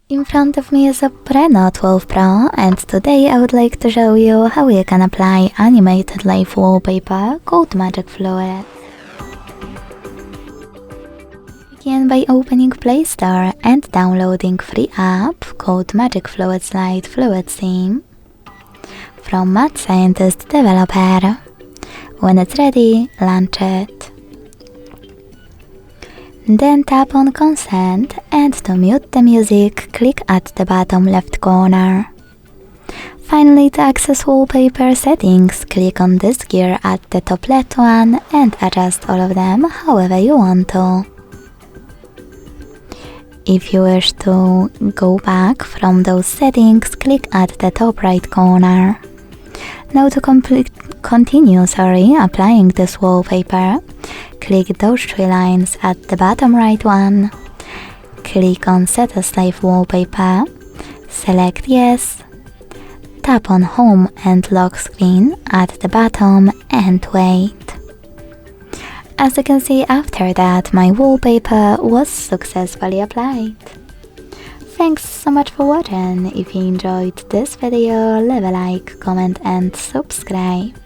In front of me is Oppo Reno11 Pro, and today I would like to show you how you can apply animated live wallpaper called Magic Fluid. Begin by opening Play Store and downloading free app called Magic Fluid Slide Fluid Theme from Mad Scientist Developer. When it's ready, launch it. Then tap on Consent, and to mute the music, click at the bottom left corner. Finally, to access wallpaper settings, click on this gear at the top left one and adjust all of them however you want to. If you wish to go back from those settings, click at the top right corner. Now to continue applying this wallpaper, click those three lines at the bottom right one, click on Set as Live Wallpaper, select Yes, tap on Home and Lock Screen at the bottom and wait. As you can see, after that my wallpaper was successfully applied. Thanks so much for watching. If you enjoyed this video, leave a like, comment and subscribe.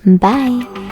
Bye!